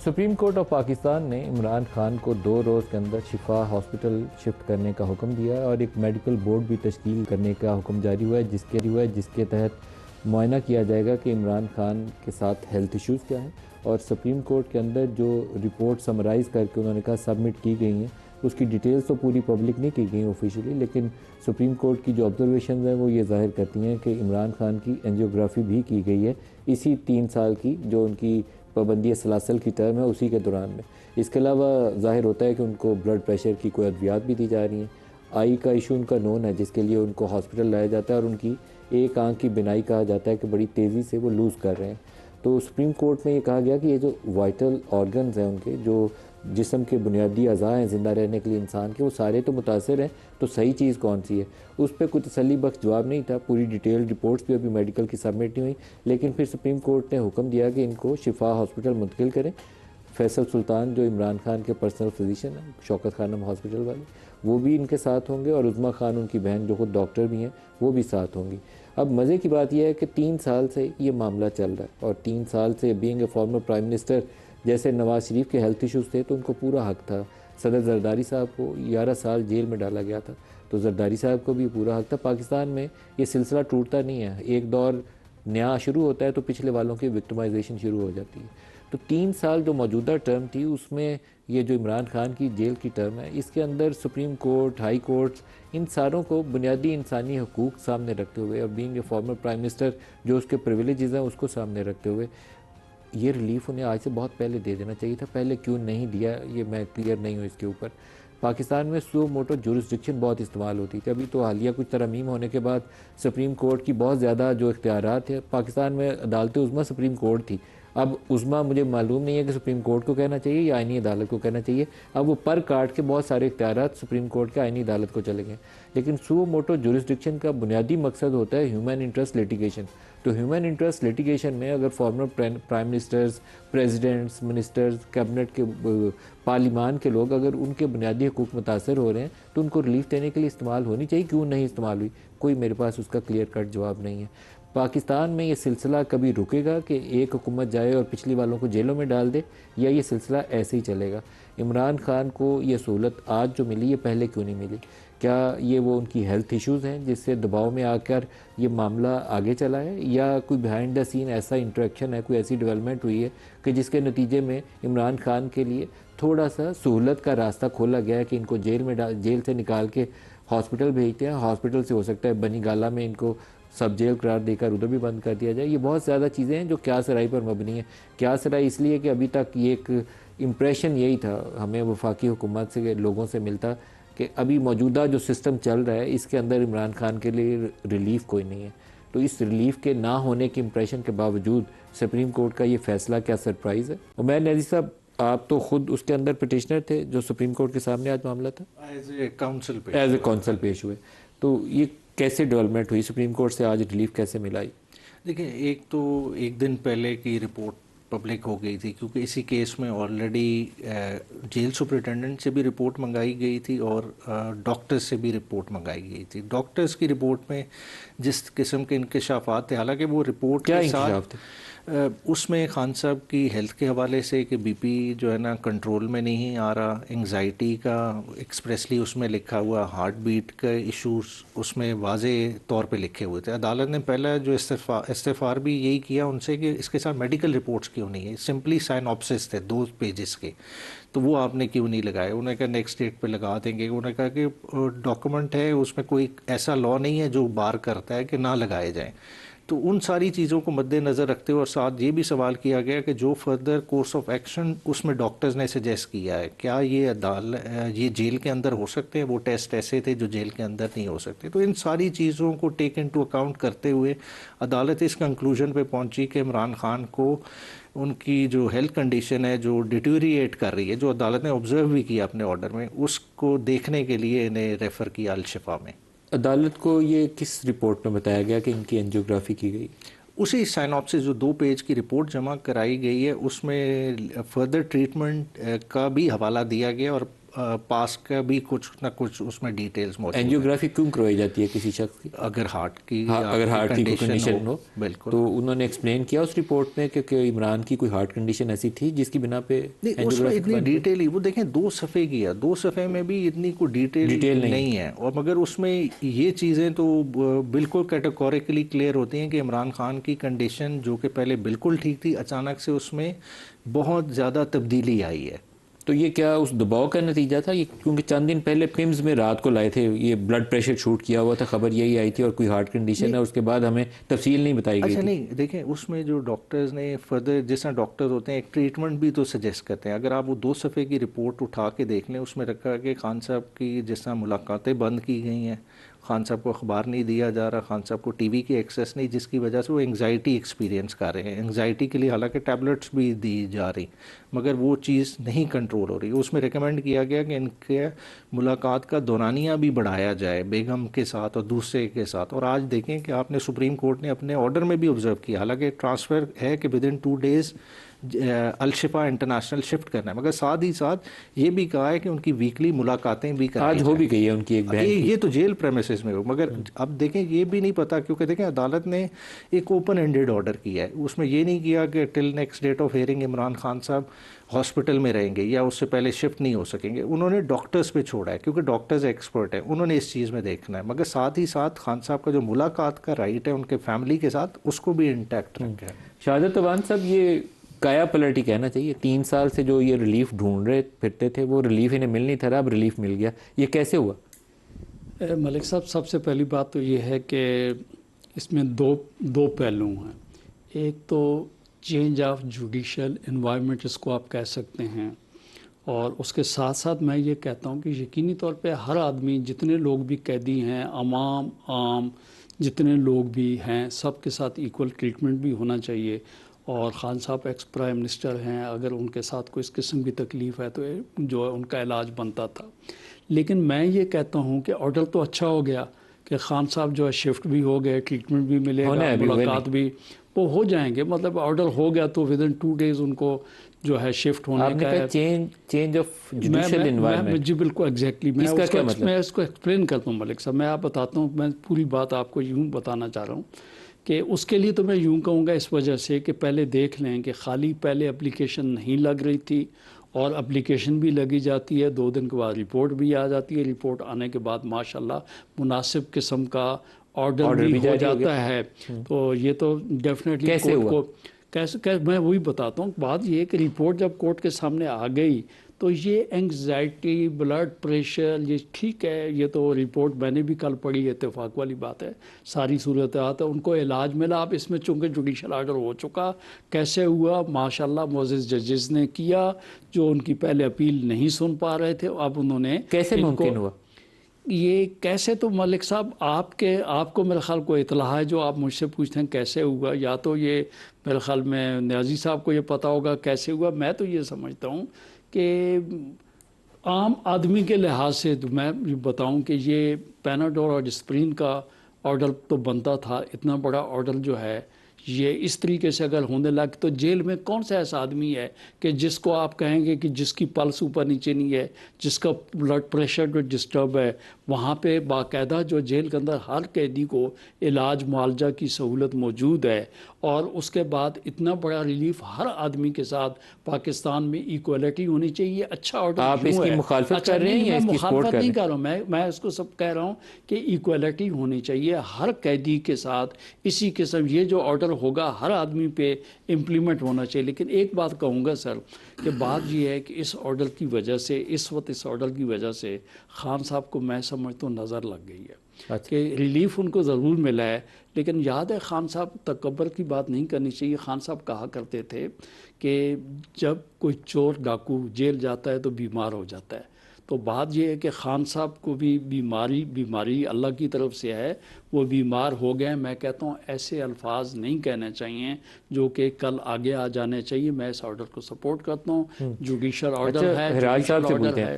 Supreme court of Pakistan نے عمران خان کو 2 روز کے اندر شفا ہاسپٹل شفٹ کرنے کا حکم دیا ہے اور ایک میڈیکل بورڈ بھی تشکیل کرنے کا حکم جاری ہوا ہے جس کے تحت معائنہ کیا جائے گا کہ عمران خان کے ساتھ ہیلتھ ایشوز کیا ہیں، اور سپریم کورٹ کے اندر جو رپورٹ سمرائز کر کے انہوں نے کہا سبمٹ کی گئی ہیں، اس کی ڈیٹیلز تو پوری پبلک نہیں کی گئی آفیشیلی، لیکن سپریم کورٹ کی جو آبزرویشنز ہیں وہ یہ ظاہر کرتی ہیں کہ عمران خان کی اینجیوگرافی بھی کی گئی ہے اسی 3 سال کی جو ان کی پابندی سلاسل کی ٹرم ہے اسی کے دوران میں۔ اس کے علاوہ ظاہر ہوتا ہے کہ ان کو بلڈ پریشر کی کوئی ادویات بھی دی جا رہی ہیں، آئی کا ایشو ان کا نون ہے جس کے لیے ان کو ہاسپٹل لایا جاتا ہے، اور ان کی ایک آنکھ کی بینائی کہا جاتا ہے کہ بڑی تیزی سے وہ لوز کر رہے ہیں۔ تو سپریم کورٹ میں یہ کہا گیا کہ یہ جو وائٹل آرگنز ہیں ان کے، جو جسم کے بنیادی اعضاء ہیں زندہ رہنے کے لیے انسان کے، وہ سارے تو متاثر ہیں، تو صحیح چیز کون سی ہے؟ اس پہ کوئی تسلی بخش جواب نہیں تھا، پوری ڈیٹیل رپورٹس بھی ابھی میڈیکل کی سبمٹ نہیں ہوئی، لیکن پھر سپریم کورٹ نے حکم دیا کہ ان کو شفا ہاسپٹل منتقل کریں۔ فیصل سلطان جو عمران خان کے پرسنل فزیشین ہیں، شوکت خانم ہاسپٹل والے، وہ بھی ان کے ساتھ ہوں گے، اور عظمیٰ خان ان کی بہن جو خود ڈاکٹر بھی ہیں وہ بھی ساتھ ہوں گی۔ اب مزے کی بات یہ ہے کہ 3 سال سے یہ معاملہ چل رہا ہے، اور 3 سال سے being a former prime minister جیسے نواز شریف کے ہیلتھ ایشوز تھے تو ان کو پورا حق تھا۔ صدر زرداری صاحب کو 11 سال جیل میں ڈالا گیا تھا، تو زرداری صاحب کو بھی پورا حق تھا۔ پاکستان میں یہ سلسلہ ٹوٹتا نہیں ہے، ایک دور نیا شروع ہوتا ہے تو پچھلے والوں کی وکٹمائزیشن شروع ہو جاتی ہے۔ تو 3 سال جو موجودہ ٹرم تھی اس میں یہ جو عمران خان کی جیل کی ٹرم ہے، اس کے اندر سپریم کورٹ، ہائی کورٹس، ان ساروں کو بنیادی انسانی حقوق سامنے رکھتے ہوئے، اور being a former prime minister جو اس کے پریویلیجز ہیں اس کو سامنے رکھتے ہوئے، یہ ریلیف انہیں آج سے بہت پہلے دے دینا چاہیے تھا۔ پہلے کیوں نہیں دیا یہ میں کلیئر نہیں ہوں اس کے اوپر۔ پاکستان میں سو موٹو جورسڈکشن بہت استعمال ہوتی تھی، ابھی تو حالیہ کچھ ترامیم ہونے کے بعد سپریم کورٹ کی بہت زیادہ جو اختیارات ہیں، پاکستان میں عدالت عظمیٰ سپریم کورٹ تھی، اب عظمیٰ مجھے معلوم نہیں ہے کہ سپریم کورٹ کو کہنا چاہیے یا آئینی عدالت کو کہنا چاہیے، اب وہ پر کاٹ کے بہت سارے اختیارات سپریم کورٹ کے آئینی عدالت کو چلے گئے۔ لیکن سو موٹو جورسڈکشن کا بنیادی مقصد ہوتا ہے ہیومن انٹرسٹ لیٹیگیشن۔ تو ہیومن انٹرسٹ لیٹیگیشن میں اگر former prime ministers, presidents, ministers, cabinet کے پارلیمان کے لوگ اگر ان کے بنیادی حقوق متاثر ہو رہے ہیں تو ان کو ریلیف دینے کے لیے استعمال ہونی چاہیے، کیوں نہیں استعمال ہوئی؟ کوئی میرے پاس اس کا کلیئر کٹ جواب نہیں ہے۔ پاکستان میں یہ سلسلہ کبھی رکے گا کہ ایک حکومت جائے اور پچھلی والوں کو جیلوں میں ڈال دے، یا یہ سلسلہ ایسے ہی چلے گا؟ عمران خان کو یہ سہولت آج جو ملی یہ پہلے کیوں نہیں ملی؟ کیا یہ وہ ان کی ہیلتھ ایشوز ہیں جس سے دباؤ میں آ کر یہ معاملہ آگے چلا ہے، یا کوئی بیہائنڈ دا سین ایسا انٹریکشن ہے، کوئی ایسی ڈیولپمنٹ ہوئی ہے کہ جس کے نتیجے میں عمران خان کے لیے تھوڑا سا سہولت کا راستہ کھولا گیا ہے کہ ان کو جیل سے نکال کے ہاسپٹل بھیجتے ہیں، ہاسپٹل سے ہو سکتا ہے بنی گالہ میں ان کو سب جیل قرار دے کر ادھر بھی بند کر دیا جائے۔ یہ بہت زیادہ چیزیں ہیں جو قیاس رائے پر مبنی ہیں۔ قیاس رائے اس لیے کہ ابھی تک یہ ایک امپریشن یہی تھا ہمیں وفاقی حکومت سے، لوگوں سے ملتا، کہ ابھی موجودہ جو سسٹم چل رہا ہے اس کے اندر عمران خان کے لیے ریلیف کوئی نہیں ہے۔ تو اس ریلیف کے نہ ہونے کی امپریشن کے باوجود سپریم کورٹ کا یہ فیصلہ کیا سرپرائز ہے؟ عمیر نیازی صاحب، آپ تو خود اس کے اندر پٹیشنر تھے جو سپریم کورٹ کے سامنے آج معاملہ تھا، ایز اے کونسل پیش ہوئے، تو یہ کیسے ڈیولپمنٹ ہوئی؟ سپریم کورٹ سے آج ریلیف کیسے ملائی؟ دیکھیں، ایک دن پہلے کی رپورٹ پبلک ہو گئی تھی، کیونکہ اسی کیس میں آلریڈی جیل سپرنٹینڈنٹ سے بھی رپورٹ منگائی گئی تھی اور ڈاکٹرز سے بھی رپورٹ منگائی گئی تھی۔ ڈاکٹرز کی رپورٹ میں جس قسم کے انکشافات تھے، حالانکہ وہ رپورٹ کیا کے ساتھ انکشاف تھے؟ اس میں خان صاحب کی ہیلتھ کے حوالے سے کہ بی پی جو ہے نا کنٹرول میں نہیں آ رہا، انگزائٹی کا ایکسپریسلی اس میں لکھا ہوا، ہارٹ بیٹ کا ایشوز اس میں واضح طور پہ لکھے ہوئے تھے۔ عدالت نے پہلا جو استفسار بھی یہی کیا ان سے کہ اس کے ساتھ میڈیکل رپورٹس کیوں نہیں ہے، سمپلی سائنوپسس تھے 2 پیجز کے، تو وہ آپ نے کیوں نہیں لگائے؟ انہوں نے کہا نیکسٹ ڈیٹ پہ لگا دیں گے۔ انہوں نے کہا کہ ڈاکومنٹ ہے، اس میں کوئی ایسا لاء نہیں ہے جو بار کرتا ہے کہ نہ لگائے جائیں۔ تو ان ساری چیزوں کو مد نظر رکھتے ہوئے اور ساتھ یہ بھی سوال کیا گیا کہ جو فردر کورس آف ایکشن اس میں ڈاکٹرز نے سجیسٹ کیا ہے، کیا یہ جیل کے اندر ہو سکتے ہیں؟ وہ ٹیسٹ ایسے تھے جو جیل کے اندر نہیں ہو سکتے۔ تو ان ساری چیزوں کو ٹیک انٹو اکاؤنٹ کرتے ہوئے عدالت اس کنکلوژن پہ پہنچی کہ عمران خان کو ان کی جو ہیلتھ کنڈیشن ہے جو ڈیٹیوریٹ کر رہی ہے، جو عدالت نے آبزرو بھی کیا اپنے آرڈر میں، اس کو دیکھنے کے لیے انہیں ریفر کیا الشفا میں۔ عدالت کو یہ کس رپورٹ میں بتایا گیا کہ ان کی اینجیوگرافی کی گئی؟ اسی سائنوپسس جو 2 پیج کی رپورٹ جمع کرائی گئی ہے اس میں فردر ٹریٹمنٹ کا بھی حوالہ دیا گیا، اور پاس کا بھی کچھ نہ کچھ اس میں ڈیٹیلز موجود ہیں. اینجیوگرافی کیوں کروائی جاتی ہے کسی شخص کی؟ اگر ہارٹ کی کوئی کنڈیشن ہو. بالکل. تو انہوں نے ایکسپلین کیا اس رپورٹ میں کہ عمران کی کوئی ہارٹ کنڈیشن ایسی تھی جس کی بنا پہ اس میں اتنی ڈیٹیل ہی وہ دیکھیں 2 صفحے کی ہے, 2 صفحے میں بھی اتنی کوئی ڈیٹیل نہیں ہے. اور مگر اس میں یہ چیزیں تو بالکل کیٹیگوریکلی کلیئر ہوتی ہیں کہ عمران خان کی کنڈیشن جو کہ پہلے بالکل ٹھیک تھی, اچانک سے اس میں بہت زیادہ تبدیلی آئی ہے. تو یہ کیا اس دباؤ کا نتیجہ تھا؟ یہ کیونکہ چند دن پہلے پمز میں رات کو لائے تھے, یہ بلڈ پریشر شوٹ کیا ہوا تھا, خبر یہی آئی تھی, اور کوئی ہارٹ کنڈیشن ہے, اس کے بعد ہمیں تفصیل نہیں بتائی گئی. اچھا نہیں دیکھیں اس میں جو ڈاکٹرز نے فردر جس طرح ڈاکٹرز ہوتے ہیں ایک ٹریٹمنٹ بھی تو سجیسٹ کرتے ہیں. اگر آپ وہ 2 صفحے کی رپورٹ اٹھا کے دیکھ لیں, اس میں رکھا کہ خان صاحب کی جس طرح ملاقاتیں بند کی گئی ہیں, خان صاحب کو اخبار نہیں دیا جا رہا, خان صاحب کو ٹی وی کی ایکسیس نہیں, جس کی وجہ سے وہ انگزائٹی ایکسپیرینس کر رہے ہیں. انگزائٹی کے لیے حالانکہ ٹیبلٹس بھی دی جا رہی مگر وہ چیز نہیں کنٹرول ہو رہی. اس میں ریکمینڈ کیا گیا کہ ان کے ملاقات کا دورانیہ بھی بڑھایا جائے بیگم کے ساتھ اور دوسرے کے ساتھ. اور آج دیکھیں کہ آپ نے سپریم کورٹ نے اپنے آرڈر میں بھی آبزرو کیا, حالانکہ ٹرانسفر ہے کہ with in 2 days Al-Shifa international shift کرنا ہے, مگر ساتھ ہی ساتھ یہ بھی کہا ہے کہ ان کی ویکلی ملاقاتیں بھی کریں. آج ہو بھی گئی ہے ان کی ایک بہن یہ تو جیل پریمیسز میں ہو. مگر اب دیکھیں یہ بھی نہیں پتا, کیونکہ دیکھیں عدالت نے ایک اوپن اینڈیڈ آرڈر کیا ہے, اس میں یہ نہیں کیا کہ till next date of hearing Imran Khan صاحب ہاسپٹل میں رہیں گے یا اس سے پہلے شفٹ نہیں ہو سکیں گے. انہوں نے ڈاکٹرز پہ چھوڑا ہے کیونکہ ڈاکٹرز ایکسپرٹ ہیں, انہوں نے اس چیز میں دیکھنا ہے. مگر ساتھ ہی ساتھ خان صاحب کا جو ملاقات کا رائٹ ہے ان کے فیملی کے ساتھ, اس کو بھی انٹیکٹ رکھا ہے. شہادت عوان صاحب, یہ کایا پلٹ ہی کہنا چاہیے. 3 سال سے جو یہ ریلیف ڈھونڈ رہے پھرتے تھے, وہ ریلیف انہیں مل نہیں تھا رہا, اب ریلیف مل گیا. یہ کیسے ہوا؟ ملک صاحب, سب سے پہلی بات تو یہ ہے کہ اس میں دو پہلو ہیں. ایک تو چینج آف جوڈیشل انوائرمنٹ اس کو آپ کہہ سکتے ہیں, اور اس کے ساتھ ساتھ میں یہ کہتا ہوں کہ یقینی طور پہ ہر آدمی, جتنے لوگ بھی قیدی ہیں, عام جتنے لوگ بھی ہیں, سب کے ساتھ ایکول ٹریٹمنٹ بھی ہونا چاہیے. اور خان صاحب ایکس پرائم منسٹر ہیں, اگر ان کے ساتھ کوئی اس قسم کی تکلیف ہے تو جو ہے ان کا علاج بنتا تھا. لیکن میں یہ کہتا ہوں کہ آرڈر تو اچھا ہو گیا کہ خان صاحب جو ہے شفٹ بھی ہو گئے, ٹریٹمنٹ بھی ملے گا, ملاقات بھی وہ ہو جائیں گے. مطلب آرڈر ہو گیا تو ود ان 2 days ان کو جو ہے شفٹ ہونے کا ہے. چینج آف جوڈیشل انوائرمنٹ, جی بالکل ایگزیکٹلی. میں اس کو ایکسپلین کرتا ہوں ملک صاحب, میں آپ بتاتا ہوں. میں پوری بات آپ کو یوں بتانا چاہ رہا ہوں کہ اس کے لیے تو میں یوں کہوں گا اس وجہ سے کہ پہلے دیکھ لیں کہ خالی پہلے اپلیکیشن نہیں لگ رہی تھی, اور اپلیکیشن بھی لگی جاتی ہے, 2 دن کے بعد رپورٹ بھی آ جاتی ہے, رپورٹ آنے کے بعد ماشاءاللہ مناسب قسم کا آرڈر بھی ہو جاتا ہے. تو یہ تو ڈیفینیٹلی کیسے ہوا؟ کیسے میں وہی بتاتا ہوں. بات یہ کہ رپورٹ جب کورٹ کے سامنے آ گئی تو یہ انگزائٹی, بلڈ پریشر, یہ ٹھیک ہے, یہ تو رپورٹ میں نے بھی کل پڑھی, اتفاق والی بات ہے, ساری صورتحال ہے. ان کو علاج ملا. اب اس میں چونکہ جوڈیشل آرڈر ہو چکا, کیسے ہوا؟ ماشاءاللہ معزز ججز نے کیا جو ان کی پہلے اپیل نہیں سن پا رہے تھے. اب انہوں نے کیسے ممکن ہوا یہ؟ کیسے تو ملک صاحب آپ کو میرے خیال کو اطلاع ہے جو آپ مجھ سے پوچھتے ہیں کیسے ہوا, یا تو یہ میرے خیال میں نیازی صاحب کو یہ پتہ ہوگا کیسے ہوا. میں تو یہ سمجھتا ہوں کہ عام آدمی کے لحاظ سے تو میں بتاؤں کہ یہ پیناڈور اور ڈسپرین کا آرڈر تو بنتا تھا. اتنا بڑا آرڈر جو ہے یہ اس طریقے سے اگر ہونے لگ تو جیل میں کون سا ایسا آدمی ہے کہ جس کو آپ کہیں گے کہ جس کی پلس اوپر نیچے نہیں ہے, جس کا بلڈ پریشر جو ڈسٹرب ہے, وہاں پہ باقاعدہ جو جیل کے اندر ہر قیدی کو علاج معالجہ کی سہولت موجود ہے. اور اس کے بعد اتنا بڑا ریلیف ہر آدمی کے ساتھ پاکستان میں ایکولیٹی ہونی چاہیے. اچھا آرڈر آپ اس کی مخالفت کر رہے ہیں یا اس کی سپورٹ کر رہے ہیں؟ نہیں کر رہا ہوں میں اس کو سب کہہ رہا ہوں کہ ایکولیٹی ہونی چاہیے ہر قیدی کے ساتھ. اسی قسم یہ جو آرڈر ہوگا ہر آدمی پہ امپلیمنٹ ہونا چاہیے. لیکن ایک بات کہوں گا سر کہ بات یہ ہے کہ اس آرڈر کی وجہ سے, اس وقت اس آرڈر کی وجہ سے خان صاحب کو میں سمجھتا ہوں نظر لگ گئی ہے کہ ریلیف ان کو ضرور ملا ہے. لیکن یاد ہے خان صاحب تکبر کی بات نہیں کرنی چاہیے. خان صاحب کہا کرتے تھے کہ جب کوئی چور ڈاکو جیل جاتا ہے تو بیمار ہو جاتا ہے. تو بات یہ ہے کہ خان صاحب کو بھی بیماری اللہ کی طرف سے ہے, وہ بیمار ہو گئے. میں کہتا ہوں ایسے الفاظ نہیں کہنے چاہیے جو کہ کل آگے آ جانے چاہیے. میں اس آرڈر کو سپورٹ کرتا ہوں. جوڈیشل آرڈر ہے, ہراج صاحب سے پوچھتے ہیں,